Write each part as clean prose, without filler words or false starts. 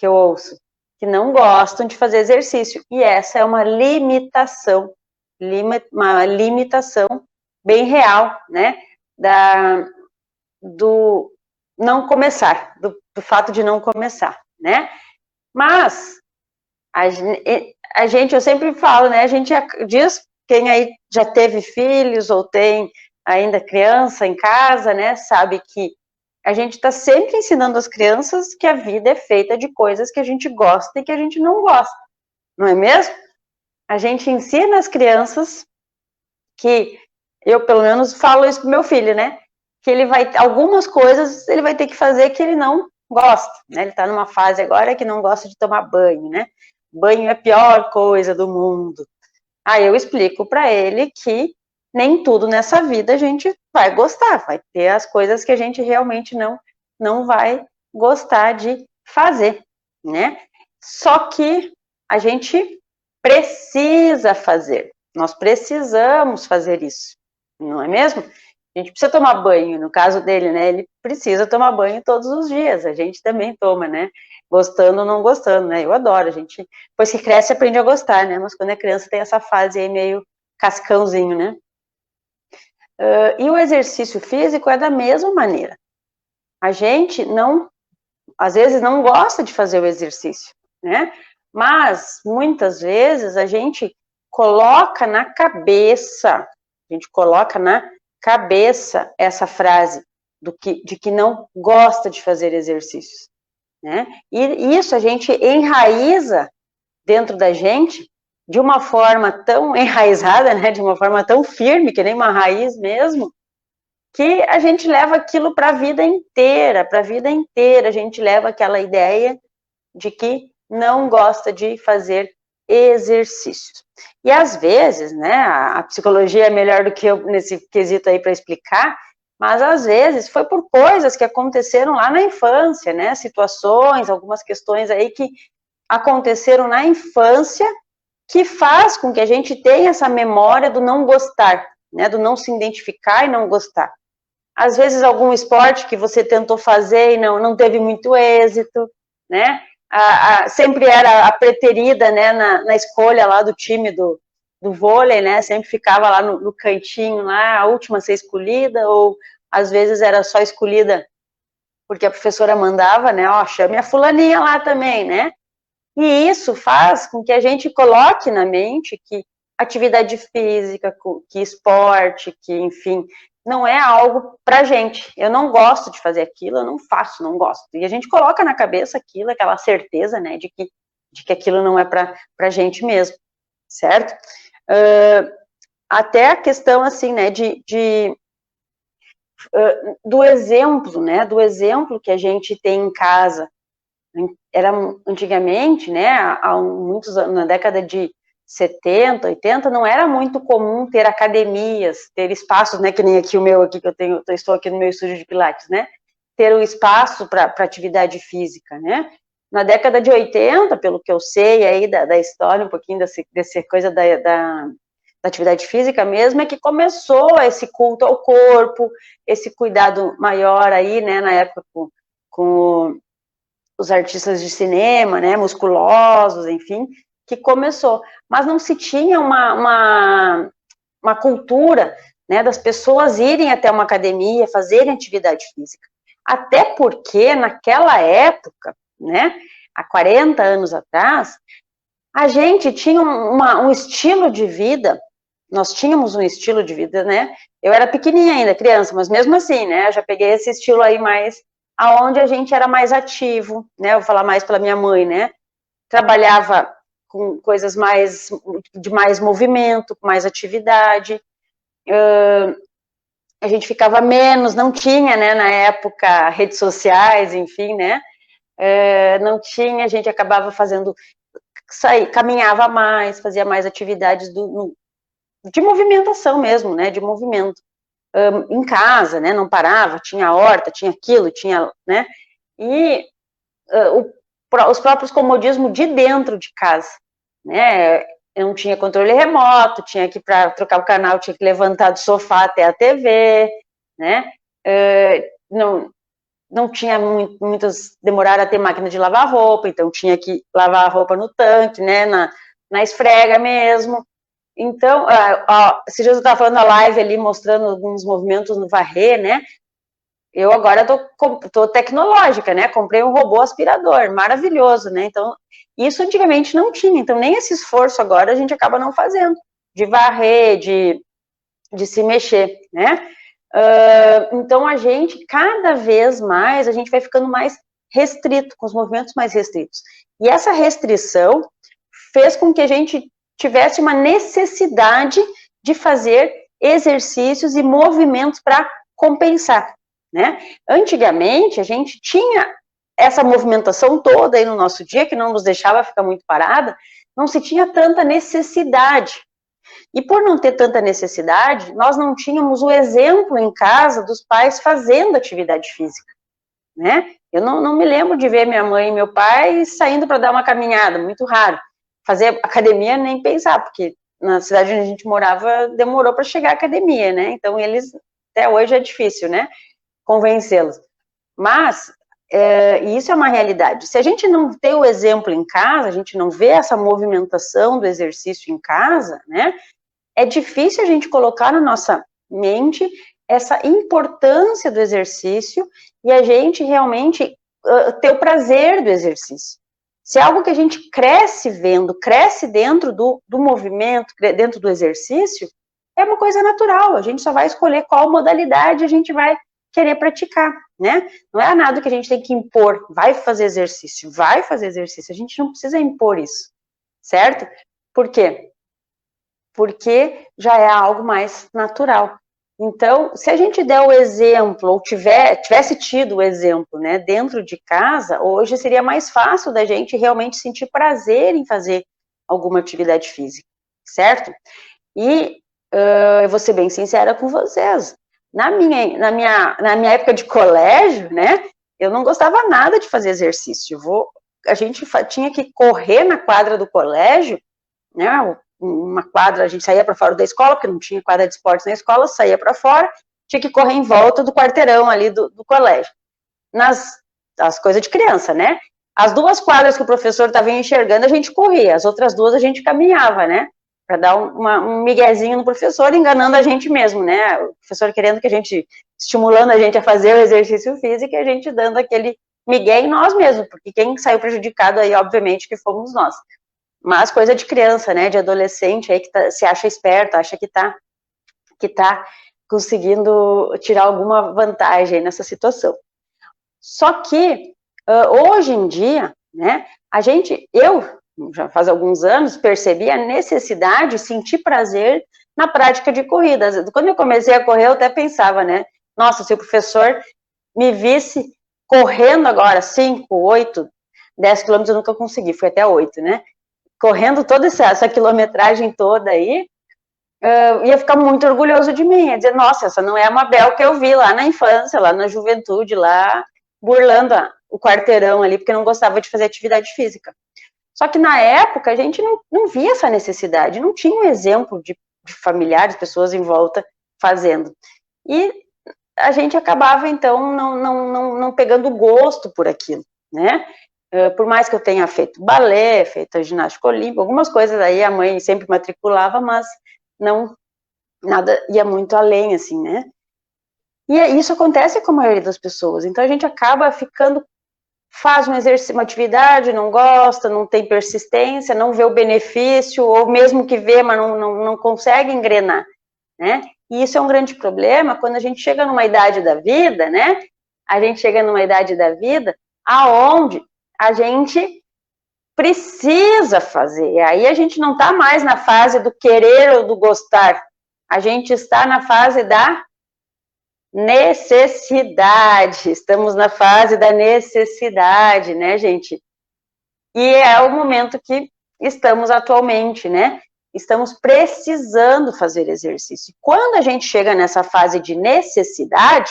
que eu ouço, que não gostam de fazer exercício, e essa é uma limitação bem real, né, do não começar, do fato de não começar, né, mas a gente, eu sempre falo, né, a gente diz, quem aí já teve filhos ou tem ainda criança em casa, né, sabe que a gente está sempre ensinando as crianças que a vida é feita de coisas que a gente gosta e que a gente não gosta, não é mesmo? A gente ensina as crianças que, eu pelo menos falo isso pro meu filho, né, que ele vai, algumas coisas ele vai ter que fazer que ele não gosta, né, ele está numa fase agora que não gosta de tomar banho, né, banho é a pior coisa do mundo. Aí eu explico para ele que nem tudo nessa vida a gente vai gostar, vai ter as coisas que a gente realmente não vai gostar de fazer, né? Só que a gente precisa fazer, nós precisamos fazer isso, não é mesmo? A gente precisa tomar banho, no caso dele, né? Ele precisa tomar banho todos os dias, a gente também toma, né? Gostando ou não gostando, né? Eu adoro, a gente, depois que cresce, aprende a gostar, né? Mas quando é criança tem essa fase aí meio cascãozinho, né? E o exercício físico é da mesma maneira. A gente não, às vezes não gosta de fazer o exercício, né? Mas, muitas vezes, a gente coloca na cabeça essa frase de que não gosta de fazer exercícios, né? E isso a gente enraiza dentro da gente de uma forma tão enraizada, né? De uma forma tão firme, que nem uma raiz mesmo, que a gente leva aquilo para a vida inteira, a gente leva aquela ideia de que não gosta de fazer exercícios. E às vezes, né, a psicologia é melhor do que eu nesse quesito aí para explicar, mas às vezes foi por coisas que aconteceram lá na infância, né, situações, algumas questões aí que aconteceram na infância que faz com que a gente tenha essa memória do não gostar, né, do não se identificar e não gostar. Às vezes algum esporte que você tentou fazer e não teve muito êxito, né, sempre era a preterida, né, na escolha lá do time do vôlei, né, sempre ficava lá no cantinho, lá, a última a ser escolhida, ou às vezes era só escolhida porque a professora mandava, né, ó, chame a fulaninha lá também, né, e isso faz com que a gente coloque na mente que atividade física, que esporte, que, enfim, não é algo pra gente. Eu não gosto de fazer aquilo, eu não faço, não gosto. E a gente coloca na cabeça aquilo, aquela certeza, né, de que aquilo não é pra gente mesmo, certo? Até a questão, assim, né, do exemplo, né, do exemplo que a gente tem em casa. Era antigamente, né, há muitos anos, na década de 70, 80, não era muito comum ter academias, ter espaços, né, que nem aqui o meu aqui que eu estou aqui no meu estúdio de pilates, né, ter um espaço para atividade física, né. Na década de 80, pelo que eu sei aí da história, um pouquinho dessa coisa da atividade física mesmo, é que começou esse culto ao corpo, esse cuidado maior aí, né, na época com os artistas de cinema, né, musculosos, enfim, que começou. Mas não se tinha uma cultura, né, das pessoas irem até uma academia, fazerem atividade física. Até porque, naquela época, né, há 40 anos atrás, a gente tinha um estilo de vida, nós tínhamos um estilo de vida, né, eu era pequenininha ainda, criança, mas mesmo assim, né, eu já peguei esse estilo aí mais aonde a gente era mais ativo, né, eu vou falar mais pela minha mãe, né, trabalhava com coisas de mais movimento, com mais atividade, a gente ficava menos, não tinha, né, na época, redes sociais, enfim, né, não tinha, a gente acabava fazendo, caminhava mais, fazia mais atividades de movimentação mesmo, né, de movimento. Em casa, né, não parava, tinha horta, tinha aquilo, tinha, né, e os próprios comodismos de dentro de casa, né, eu não tinha controle remoto, tinha que, para trocar o canal, tinha que levantar do sofá até a TV, né, não, não tinha muitas, demoraram a ter máquina de lavar roupa, então tinha que lavar a roupa no tanque, né, na esfrega mesmo. Então, esses dias eu estava falando a live ali, mostrando alguns movimentos no varrer, né, eu agora tô tecnológica, né, comprei um robô aspirador, maravilhoso, né, então, isso antigamente não tinha, então nem esse esforço agora a gente acaba não fazendo, de varrer, de se mexer, né. Então a gente, cada vez mais, a gente vai ficando mais restrito, com os movimentos mais restritos. E essa restrição fez com que a gente tivesse uma necessidade de fazer exercícios e movimentos para compensar, né? Antigamente, a gente tinha essa movimentação toda aí no nosso dia, que não nos deixava ficar muito parada, não se tinha tanta necessidade. E por não ter tanta necessidade, nós não tínhamos o exemplo em casa dos pais fazendo atividade física, né? Eu não me lembro de ver minha mãe e meu pai saindo para dar uma caminhada, muito raro. Fazer academia, nem pensar, porque na cidade onde a gente morava, demorou para chegar à academia, né? Então, eles, até hoje é difícil, né? Convencê-los. Mas, isso é uma realidade. Se a gente não tem o exemplo em casa, a gente não vê essa movimentação do exercício em casa, né? É difícil a gente colocar na nossa mente essa importância do exercício e a gente realmente ter o prazer do exercício. Se é algo que a gente cresce vendo, cresce dentro do movimento, dentro do exercício, é uma coisa natural, a gente só vai escolher qual modalidade a gente vai querer praticar, né? Não é nada que a gente tem que impor, vai fazer exercício, a gente não precisa impor isso, certo? Por quê? Porque já é algo mais natural. Então, se a gente der o exemplo, ou tivesse tido o exemplo, né, dentro de casa, hoje seria mais fácil da gente realmente sentir prazer em fazer alguma atividade física, certo? E eu vou ser bem sincera com vocês, na minha época de colégio, né, eu não gostava nada de fazer exercício. A gente tinha que correr na quadra do colégio, né, uma quadra, a gente saía para fora da escola, porque não tinha quadra de esportes na escola, saía para fora, tinha que correr em volta do quarteirão ali do colégio. As coisas de criança, né? As 2 quadras que o professor estava enxergando, a gente corria, as outras 2 a gente caminhava, né? Para dar um miguezinho no professor, enganando a gente mesmo, né? O professor querendo que a gente, estimulando a gente a fazer o exercício físico e a gente dando aquele migué em nós mesmos, porque quem saiu prejudicado aí, obviamente, que fomos nós. Mas coisa de criança, né, de adolescente aí que se acha esperto, acha que tá conseguindo tirar alguma vantagem nessa situação. Só que, hoje em dia, né, eu, já faz alguns anos, percebi a necessidade, senti prazer na prática de corridas. Quando eu comecei a correr, eu até pensava, né, nossa, se o professor me visse correndo agora 5, 8, 10 quilômetros, eu nunca consegui, fui até 8, né, correndo toda essa quilometragem toda aí, ia ficar muito orgulhoso de mim, ia dizer, nossa, essa não é a Mabel que eu vi lá na infância, lá na juventude, lá burlando o quarteirão ali, porque não gostava de fazer atividade física. Só que na época a gente não via essa necessidade, não tinha um exemplo de familiares, pessoas em volta fazendo. E a gente acabava, então, não pegando gosto por aquilo, né? Por mais que eu tenha feito balé, feito a ginástica olímpica, algumas coisas aí a mãe sempre matriculava, mas não, nada ia muito além, assim, né? E isso acontece com a maioria das pessoas, então a gente acaba ficando, faz um exercício, uma atividade, não gosta, não tem persistência, não vê o benefício, ou mesmo que vê, mas não consegue engrenar, né? E isso é um grande problema quando a gente chega numa idade da vida, né? A gente chega numa idade da vida aonde a gente precisa fazer. E aí a gente não está mais na fase do querer ou do gostar. A gente está na fase da necessidade. Estamos na fase da necessidade, né, gente? E é o momento que estamos atualmente, né? Estamos precisando fazer exercício. Quando a gente chega nessa fase de necessidade,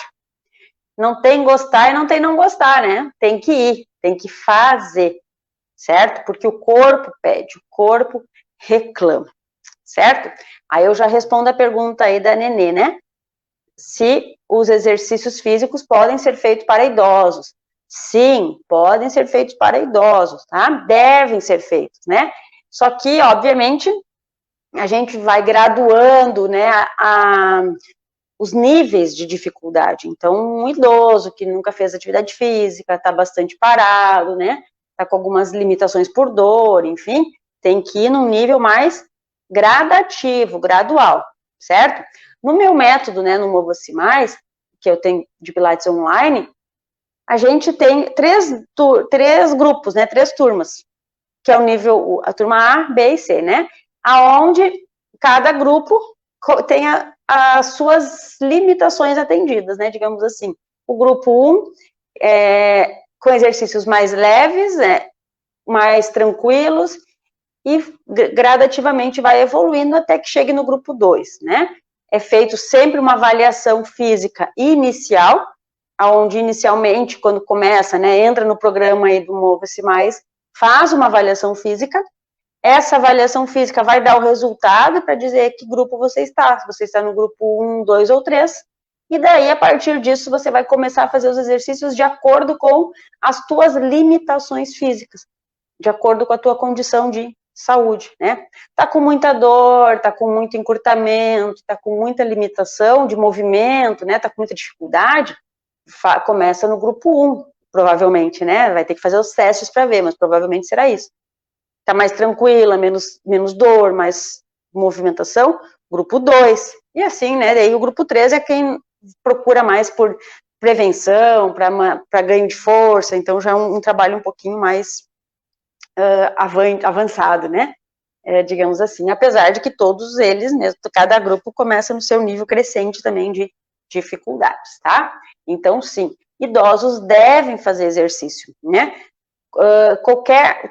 não tem gostar e não tem não gostar, né? Tem que ir, tem que fazer, certo? Porque o corpo pede, o corpo reclama, certo? Aí eu já respondo a pergunta aí da Nenê, né? se os exercícios físicos podem ser feitos para idosos. Sim, podem ser feitos para idosos, tá? Devem ser feitos, né? Só que, obviamente, a gente vai graduando, né, os níveis de dificuldade. Então, um idoso que nunca fez atividade física, está bastante parado, né, está com algumas limitações por dor, enfim, tem que ir num nível mais gradativo, gradual, certo? No meu método, né, no Mova-se Mais, que eu tenho de Pilates online, a gente tem três grupos, né, 3 turmas, que é o nível, a turma A, B e C, né, aonde cada grupo tem as suas limitações atendidas, né, digamos assim. O grupo 1 com exercícios mais leves, mais tranquilos, e gradativamente vai evoluindo até que chegue no grupo 2, né? É feito sempre uma avaliação física inicial, onde inicialmente, quando começa, né, entra no programa aí do Mova-se Mais, faz uma avaliação física. Essa avaliação física vai dar o resultado para dizer que grupo você está, se você está no grupo 1, 2 ou 3, e daí, a partir disso, você vai começar a fazer os exercícios de acordo com as tuas limitações físicas, de acordo com a tua condição de saúde, né? Tá com muita dor, tá com muito encurtamento, tá com muita limitação de movimento, né? Tá com muita dificuldade, começa no grupo 1, provavelmente, né? Vai ter que fazer os testes para ver, mas provavelmente será isso. Tá mais tranquila, menos dor, mais movimentação, grupo 2. E assim, né? Daí o grupo 3 é quem procura mais por prevenção, para ganho de força, então já é um trabalho um pouquinho mais avançado, né? Digamos assim, apesar de que todos eles, mesmo, cada grupo começa no seu nível crescente também de dificuldades, tá? Então, sim, idosos devem fazer exercício, né?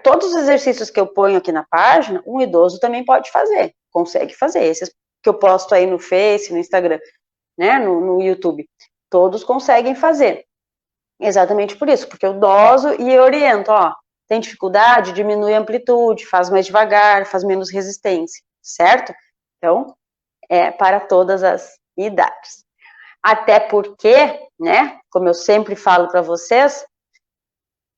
Todos os exercícios que eu ponho aqui na página, um idoso também pode fazer, consegue fazer. Esses que eu posto aí no Face, no Instagram, né, no YouTube, todos conseguem fazer. Exatamente por isso, porque eu doso e oriento, ó, tem dificuldade, diminui a amplitude, faz mais devagar, faz menos resistência, certo? Então, é para todas as idades. Até porque, né, como eu sempre falo para vocês,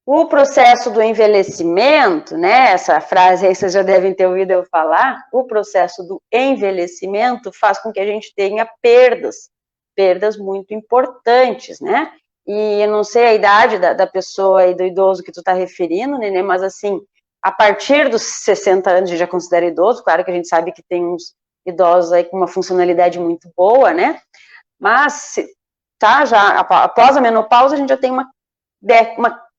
o processo do envelhecimento, né, essa frase aí vocês já devem ter ouvido eu falar, o processo do envelhecimento faz com que a gente tenha perdas muito importantes, né? E eu não sei a idade da pessoa e do idoso que tu tá referindo, Nenê, mas assim, a partir dos 60 anos a gente já considera idoso, claro que a gente sabe que tem uns idosos aí com uma funcionalidade muito boa, né? Mas, tá, já após a menopausa a gente já tem uma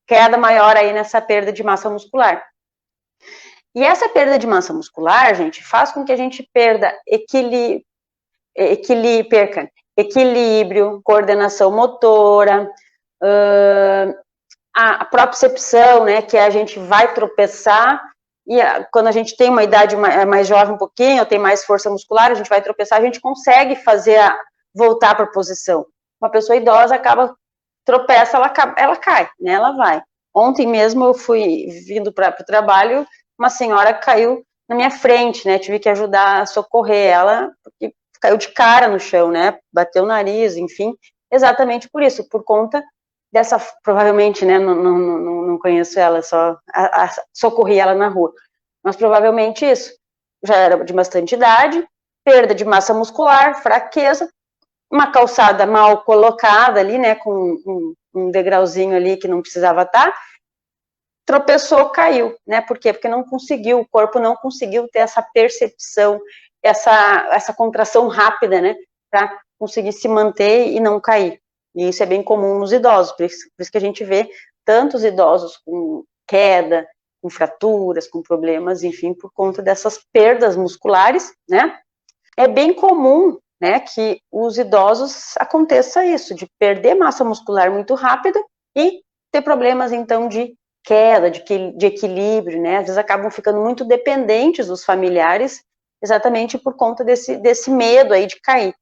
queda maior aí nessa perda de massa muscular. E essa perda de massa muscular, gente, faz com que a gente perca equilíbrio, coordenação motora, a propriocepção, né, que a gente vai tropeçar, e quando a gente tem uma idade mais jovem um pouquinho, ou tem mais força muscular, a gente vai tropeçar, a gente consegue voltar para a posição. Uma pessoa idosa tropeça, ela cai, né, ela vai. Ontem mesmo eu fui vindo para o trabalho, uma senhora caiu na minha frente, né, tive que ajudar a socorrer ela, porque caiu de cara no chão, né, bateu o nariz, enfim, exatamente por isso, por conta dessa, provavelmente, né, não conheço ela, só socorri ela na rua, mas provavelmente isso, já era de bastante idade, perda de massa muscular, fraqueza, uma calçada mal colocada ali, né, com um degrauzinho ali que não precisava estar, tropeçou, caiu, né, por quê? Porque o corpo não conseguiu ter essa percepção, essa contração rápida, né, para conseguir se manter e não cair, e isso é bem comum nos idosos, por isso que a gente vê tantos idosos com queda, com fraturas, com problemas, enfim, por conta dessas perdas musculares, né, é bem comum, né, que os idosos aconteça isso, de perder massa muscular muito rápido e ter problemas, então, de queda, de equilíbrio, né, às vezes acabam ficando muito dependentes dos familiares, exatamente por conta desse medo aí de cair,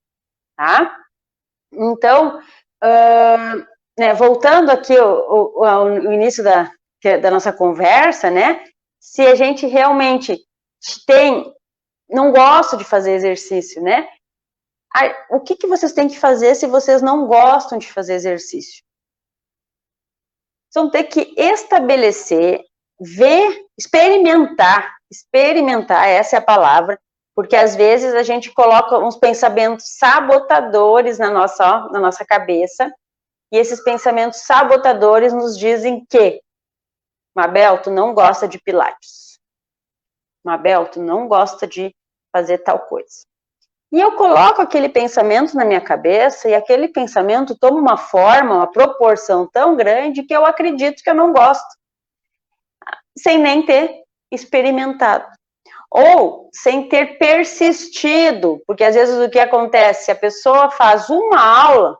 tá? Então, né, voltando aqui ao início da nossa conversa, né, se a gente realmente não gosta de fazer exercício, né, O que vocês têm que fazer se vocês não gostam de fazer exercício? Vocês vão ter que estabelecer, ver, experimentar, essa é a palavra, porque às vezes a gente coloca uns pensamentos sabotadores na nossa cabeça, e esses pensamentos sabotadores nos dizem que, Mabel, tu não gosta de pilates. Mabel, tu não gosta de fazer tal coisa. E eu coloco aquele pensamento na minha cabeça, e aquele pensamento toma uma forma, uma proporção tão grande que eu acredito que eu não gosto, sem nem ter experimentado. Ou sem ter persistido, porque às vezes o que acontece, a pessoa faz uma aula,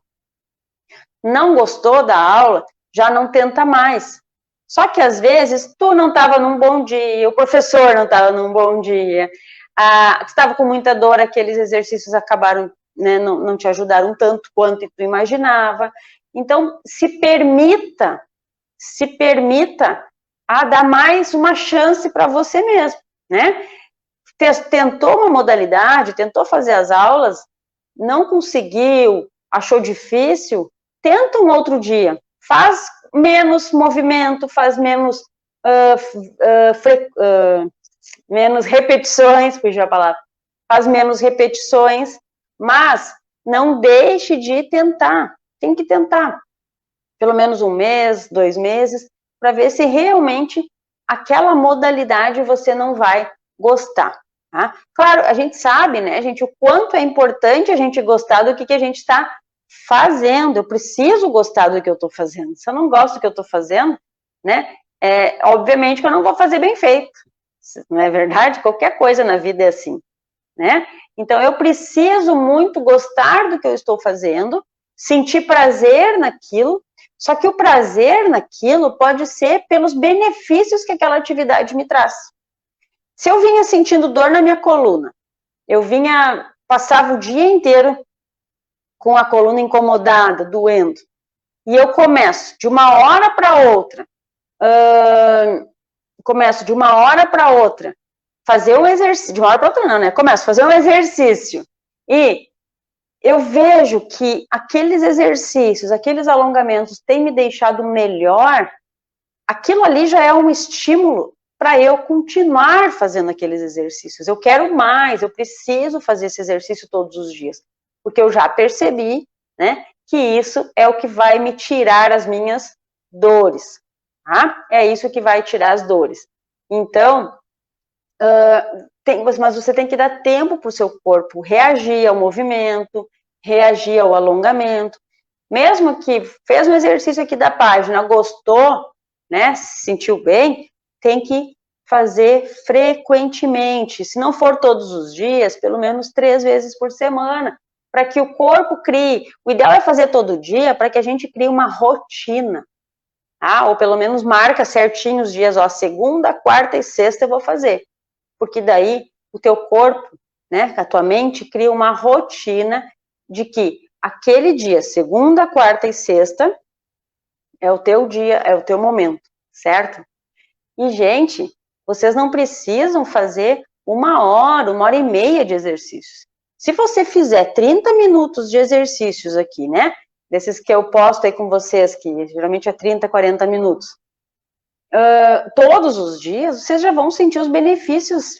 não gostou da aula, já não tenta mais. Só que às vezes tu não estava num bom dia, o professor não estava num bom dia, tu estava com muita dor, aqueles exercícios acabaram, né, não te ajudaram tanto quanto tu imaginava. Então, se permita a dar mais uma chance para você mesmo, né? Tentou uma modalidade, tentou fazer as aulas, não conseguiu, achou difícil, tenta um outro dia, faz menos movimento, faz menos menos repetições, fugiu a palavra, faz menos repetições, mas não deixe de tentar, tem que tentar, pelo menos 1 mês, 2 meses, para ver se realmente aquela modalidade você não vai gostar. Tá? Claro, a gente sabe, né, gente, o quanto é importante a gente gostar do que a gente está fazendo. Eu preciso gostar do que eu estou fazendo. Se eu não gosto do que eu estou fazendo, né, obviamente que eu não vou fazer bem feito. Não é verdade? Qualquer coisa na vida é assim, né? Então, eu preciso muito gostar do que eu estou fazendo, sentir prazer naquilo, só que o prazer naquilo pode ser pelos benefícios que aquela atividade me traz. Se eu vinha sentindo dor na minha coluna, passava o dia inteiro com a coluna incomodada, doendo, e eu começo de uma hora para outra, fazer um exercício, de uma hora para outra não, né? Começo a fazer um exercício, e eu vejo que aqueles exercícios, aqueles alongamentos têm me deixado melhor, aquilo ali já é um estímulo para eu continuar fazendo aqueles exercícios. Eu quero mais, eu preciso fazer esse exercício todos os dias, porque eu já percebi, né, que isso é o que vai me tirar as minhas dores, tá? É isso que vai tirar as dores. Então, mas você tem que dar tempo para o seu corpo reagir ao movimento, reagir ao alongamento. Mesmo que fez um exercício aqui da página, gostou, né, se sentiu bem, tem que fazer frequentemente. Se não for todos os dias, pelo menos 3 vezes por semana, para que o corpo crie. O ideal é fazer todo dia para que a gente crie uma rotina. Ou pelo menos marca certinho os dias, segunda, quarta e sexta eu vou fazer. Porque daí o teu corpo, né, a tua mente cria uma rotina de que aquele dia, segunda, quarta e sexta, é o teu dia, é o teu momento, certo? E, gente, vocês não precisam fazer 1 hora, 1h30 de exercícios. Se você fizer 30 minutos de exercícios aqui, né, desses que eu posto aí com vocês, que geralmente é 30, 40 minutos, todos os dias, vocês já vão sentir os benefícios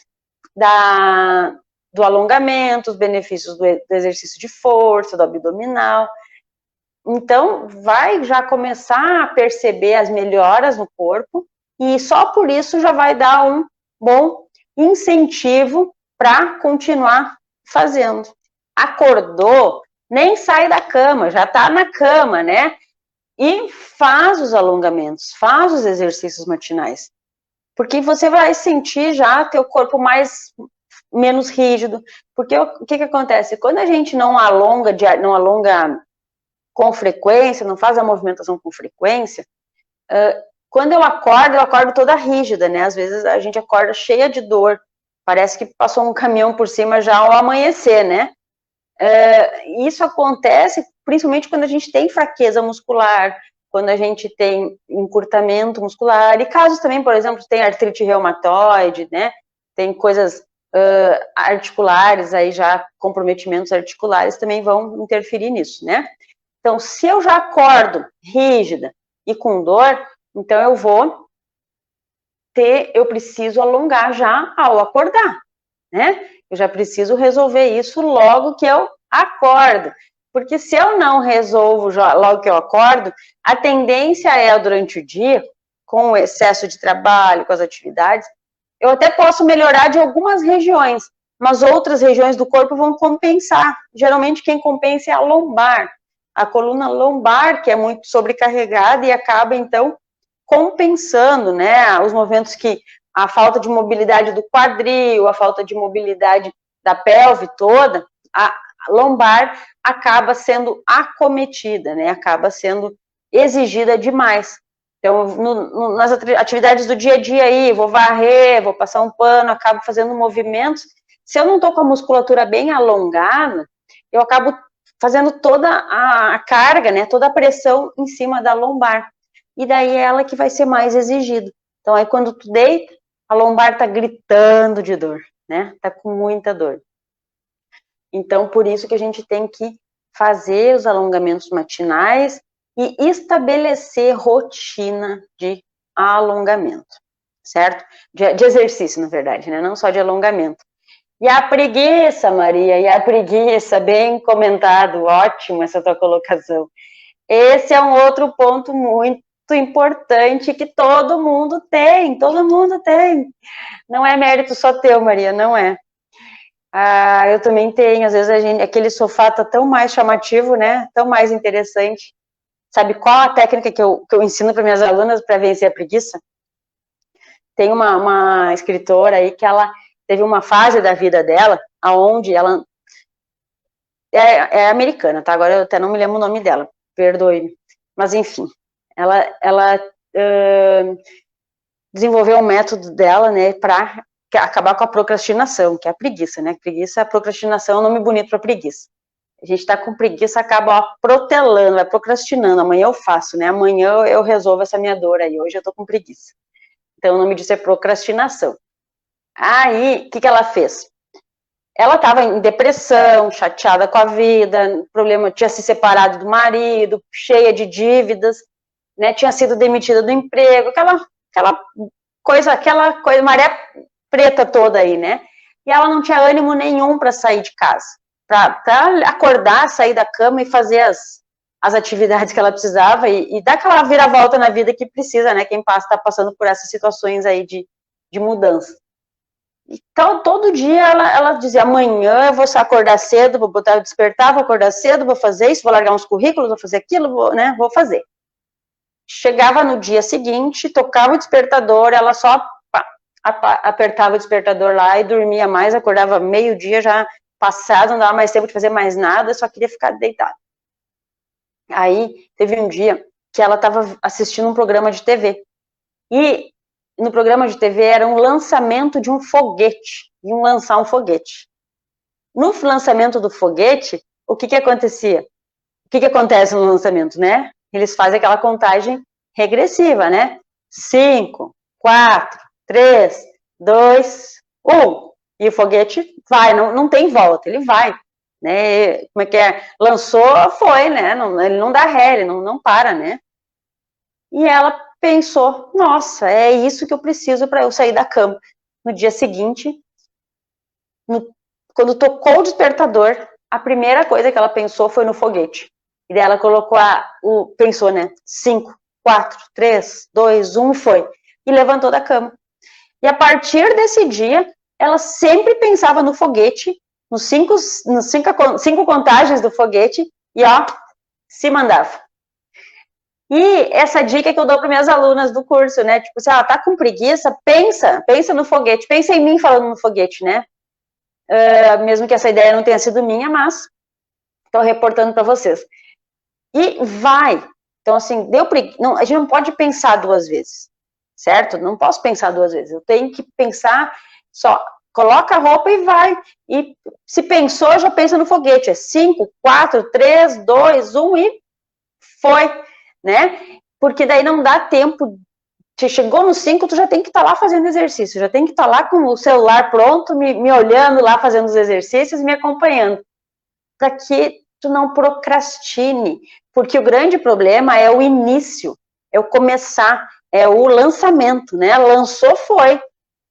do alongamento, os benefícios do exercício de força, do abdominal. Então, vai já começar a perceber as melhoras no corpo, e só por isso já vai dar um bom incentivo para continuar fazendo. Acordou, nem sai da cama, já está na cama, né? E faz os alongamentos, faz os exercícios matinais. Porque você vai sentir já teu corpo menos rígido. Porque o que acontece? Quando a gente não alonga com frequência, não faz a movimentação com frequência, quando eu acordo toda rígida, né? Às vezes a gente acorda cheia de dor, parece que passou um caminhão por cima já ao amanhecer, né? Isso acontece principalmente quando a gente tem fraqueza muscular, quando a gente tem encurtamento muscular, e casos também, por exemplo, tem artrite reumatoide, né? Tem coisas articulares, aí já comprometimentos articulares também vão interferir nisso, né? Então, se eu já acordo rígida e com dor, então eu preciso alongar já ao acordar, né? Eu já preciso resolver isso logo que eu acordo. Porque se eu não resolvo logo que eu acordo, a tendência é, durante o dia, com o excesso de trabalho, com as atividades, eu até posso melhorar de algumas regiões, mas outras regiões do corpo vão compensar. Geralmente quem compensa é a lombar, a coluna lombar, que é muito sobrecarregada e acaba, então, compensando, né, os movimentos que a falta de mobilidade do quadril, a falta de mobilidade da pelve toda, a lombar acaba sendo acometida, né, acaba sendo exigida demais. Então, nas atividades do dia a dia aí, vou varrer, vou passar um pano, acabo fazendo movimentos. Se eu não estou com a musculatura bem alongada, eu acabo fazendo toda a carga, né, toda a pressão em cima da lombar. E daí é ela que vai ser mais exigida. Então, aí quando tu deita, a lombar tá gritando de dor, né? Tá com muita dor. Então, por isso que a gente tem que fazer os alongamentos matinais e estabelecer rotina de alongamento, certo? De exercício, na verdade, né? Não só de alongamento. E a preguiça, Maria, e a preguiça, bem comentado, ótimo essa tua colocação. Esse é um outro ponto muito importante que todo mundo tem. Não é mérito só teu, Maria, não é. Eu também tenho, às vezes aquele sofá tá tão mais chamativo, né? Tão mais interessante. Sabe qual a técnica que eu ensino para minhas alunas para vencer a preguiça? Tem uma escritora aí que ela teve uma fase da vida dela, aonde ela é americana, tá? Agora eu até não me lembro o nome dela, perdoe-me. Mas enfim, ela desenvolveu um método dela, né, para acabar com a procrastinação, que é a preguiça, né? A procrastinação é um nome bonito para preguiça. A gente tá com preguiça, acaba protelando, vai procrastinando. Amanhã eu faço, né? Amanhã eu resolvo essa minha dor aí. Hoje eu tô com preguiça. Então o nome disso é procrastinação. Aí, o que ela fez? Ela estava em depressão, chateada com a vida, problema, tinha se separado do marido, cheia de dívidas, né? Tinha sido demitida do emprego, aquela coisa, maré preta toda aí, né? E ela não tinha ânimo nenhum para sair de casa, para acordar, sair da cama e fazer as atividades que ela precisava e dar aquela viravolta na vida que precisa, né? Quem está passando por essas situações aí de mudança. Então, todo dia ela dizia, amanhã eu vou acordar cedo, vou botar o despertar, vou acordar cedo, vou fazer isso, vou largar uns currículos, vou fazer aquilo, vou fazer. Chegava no dia seguinte, tocava o despertador, ela só apertava o despertador lá e dormia mais, acordava meio-dia já passado, não dava mais tempo de fazer mais nada, só queria ficar deitada. Aí, teve um dia que ela estava assistindo um programa de TV, e no programa de TV era um lançamento de um foguete, iam lançar um foguete. No lançamento do foguete, o que acontecia? O que acontece no lançamento, né? Eles fazem aquela contagem regressiva, né? 5, 4, 3, 2, 1. E o foguete vai, não tem volta, ele vai. Né? Como é que é? Lançou, foi, né? Ele não dá ré, ele não para, né? E ela pensou, nossa, é isso que eu preciso para eu sair da cama. No dia seguinte, quando tocou o despertador, a primeira coisa que ela pensou foi no foguete. E daí ela colocou pensou, né? 5, 4, 3, 2, 1, foi. E levantou da cama. E a partir desse dia, ela sempre pensava no foguete, nos cinco contagens do foguete, e ó, se mandava. E essa dica que eu dou para minhas alunas do curso, né? Tipo, se ela tá com preguiça, pensa no foguete, pensa em mim falando no foguete, né? Mesmo que essa ideia não tenha sido minha, mas estou reportando para vocês. E vai. Então, assim, a gente não pode pensar duas vezes, certo? Não posso pensar duas vezes. Eu tenho que pensar só. Coloca a roupa e vai. E se pensou, já pensa no foguete. É 5, 4, 3, 2, 1 e foi. Né? Porque daí não dá tempo chegou no 5, tu já tem que estar lá fazendo exercício, já tem que estar lá com o celular pronto, me olhando lá fazendo os exercícios, me acompanhando, para que tu não procrastine, porque o grande problema é o início, é o começar, é o lançamento, né? Lançou, foi.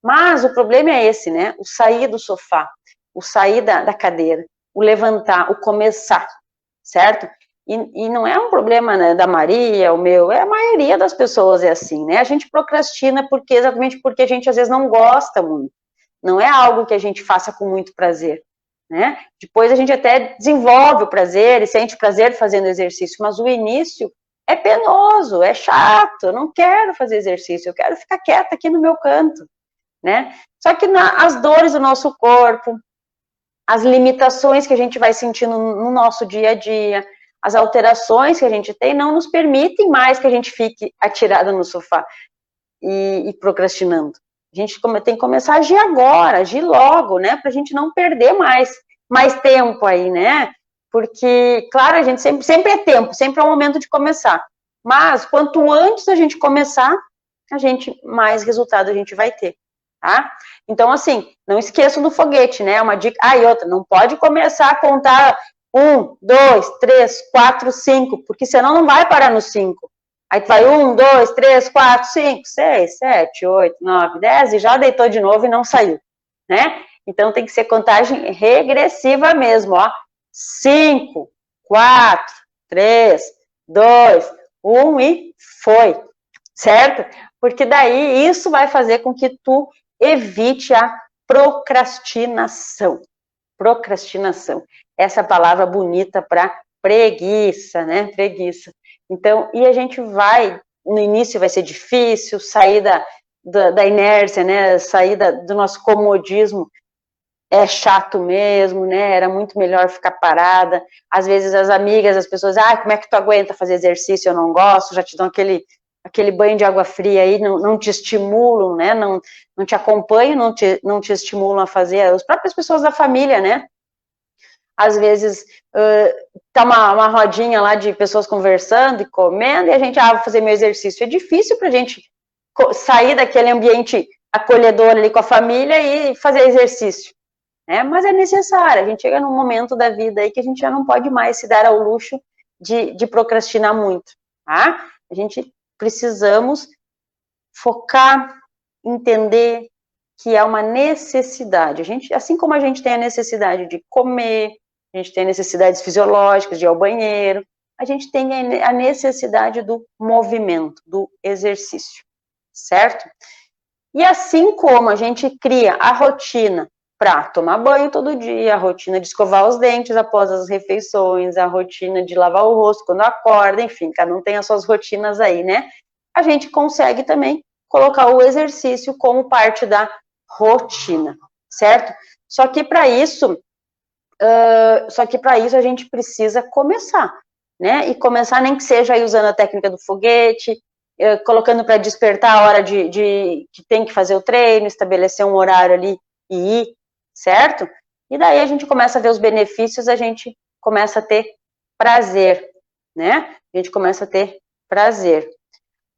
Mas o problema é esse, né? O sair do sofá, o sair da cadeira, o levantar, o começar, certo? E não é um problema, né, da Maria, o meu, a maioria das pessoas é assim, né? A gente procrastina exatamente porque a gente às vezes não gosta muito. Não é algo que a gente faça com muito prazer, né? Depois a gente até desenvolve o prazer e sente prazer fazendo exercício, mas o início é penoso, é chato, eu não quero fazer exercício, eu quero ficar quieta aqui no meu canto, né? Só que as dores do nosso corpo, as limitações que a gente vai sentindo no nosso dia a dia, as alterações que a gente tem não nos permitem mais que a gente fique atirada no sofá e procrastinando. A gente tem que começar a agir agora, agir logo, né? Pra gente não perder mais tempo aí, né? Porque, claro, a gente sempre é tempo, sempre é o momento de começar. Mas, quanto antes a gente começar, mais resultado a gente vai ter, tá? Então, assim, não esqueçam do foguete, né? Uma dica. E outra, não pode começar a contar 1, 2, 3, 4, 5, porque senão não vai parar no 5. Aí tu vai 1, 2, 3, 4, 5, 6, 7, 8, 9, 10 e já deitou de novo e não saiu, né? Então tem que ser contagem regressiva mesmo, ó. 5, 4, 3, 2, 1 e foi, certo? Porque daí isso vai fazer com que tu evite a procrastinação. Procrastinação. Essa palavra bonita para preguiça, né? Preguiça. Então, e a gente no início vai ser difícil, sair da inércia, né? Sair do nosso comodismo é chato mesmo, né? Era muito melhor ficar parada. Às vezes as amigas, as pessoas, como é que tu aguenta fazer exercício? Eu não gosto, já te dão aquele banho de água fria aí, não te estimulam, né? Não te acompanham, não te estimulam a fazer. As próprias pessoas da família, né? Às vezes tá uma rodinha lá de pessoas conversando e comendo, e a gente, vou fazer meu exercício. É difícil pra gente sair daquele ambiente acolhedor ali com a família e fazer exercício, né? Mas é necessário, a gente chega num momento da vida aí que a gente já não pode mais se dar ao luxo de procrastinar muito, tá? A gente precisamos focar, entender que é uma necessidade. Assim como a gente tem a necessidade de comer, a gente tem necessidades fisiológicas de ir ao banheiro, a gente tem a necessidade do movimento, do exercício, certo? E assim como a gente cria a rotina para tomar banho todo dia, a rotina de escovar os dentes após as refeições, a rotina de lavar o rosto quando acorda, enfim, cada um tem as suas rotinas aí, né? A gente consegue também colocar o exercício como parte da rotina, certo? Só que para isso a gente precisa começar, né? E começar nem que seja aí usando a técnica do foguete, colocando para despertar a hora que tem que fazer o treino, estabelecer um horário ali e ir, certo? E daí a gente começa a ver os benefícios, a gente começa a ter prazer, né? A gente começa a ter prazer.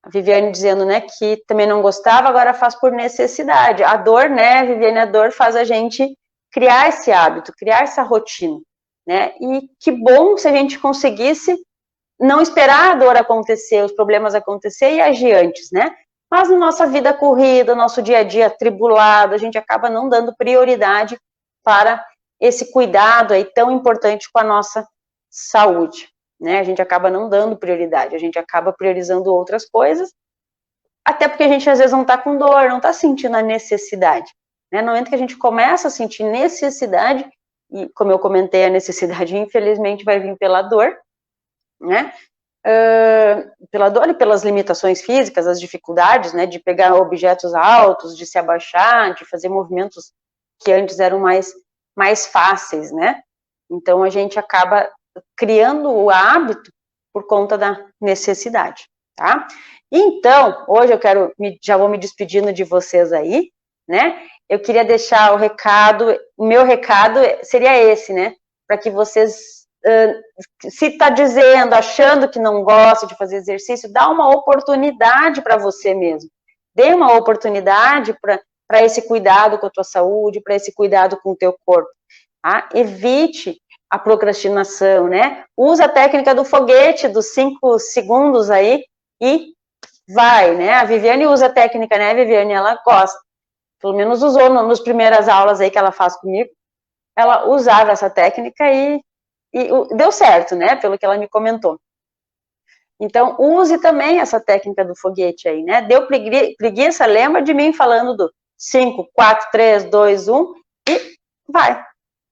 A Viviane dizendo, né, que também não gostava, agora faz por necessidade. A dor, né, Viviane, a dor faz a gente criar esse hábito, criar essa rotina, né? E que bom se a gente conseguisse não esperar a dor acontecer, os problemas acontecer e agir antes, né? Mas na nossa vida corrida, nosso dia a dia atribulado, a gente acaba não dando prioridade para esse cuidado aí tão importante com a nossa saúde, né? A gente acaba não dando prioridade, a gente acaba priorizando outras coisas, até porque a gente às vezes não tá com dor, não tá sentindo a necessidade, né? No momento que a gente começa a sentir necessidade, e como eu comentei, a necessidade infelizmente vai vir pela dor, né? Pela dor e pelas limitações físicas, as dificuldades, né, de pegar objetos altos, de se abaixar, de fazer movimentos que antes eram mais fáceis, né? Então a gente acaba criando o hábito por conta da necessidade, tá? Então, hoje já vou me despedindo de vocês aí, né? Eu queria deixar o meu recado seria esse, né? Para que vocês se está dizendo, achando que não gosta de fazer exercício, dá uma oportunidade para você mesmo. dê uma oportunidade para esse cuidado com a tua saúde, para esse cuidado com o teu corpo. Tá? Evite a procrastinação, né? Usa a técnica do foguete, dos 5 segundos aí, e vai, né? A Viviane usa a técnica, né, Viviane? Ela gosta. Pelo menos usou nas primeiras aulas aí que ela faz comigo. Ela usava essa técnica e deu certo, né? Pelo que ela me comentou. Então, use também essa técnica do foguete aí, né? Deu preguiça, lembra de mim falando do 5, 4, 3, 2, 1 e vai,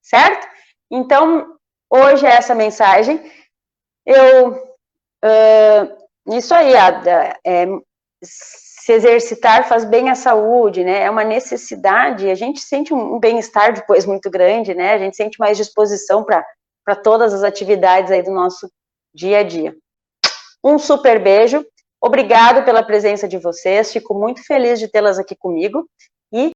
certo? Então, hoje é essa mensagem. Isso aí, se exercitar faz bem à saúde, né? É uma necessidade, a gente sente um bem-estar depois muito grande, né? A gente sente mais disposição para todas as atividades aí do nosso dia a dia. Um super beijo, obrigado pela presença de vocês, fico muito feliz de tê-las aqui comigo e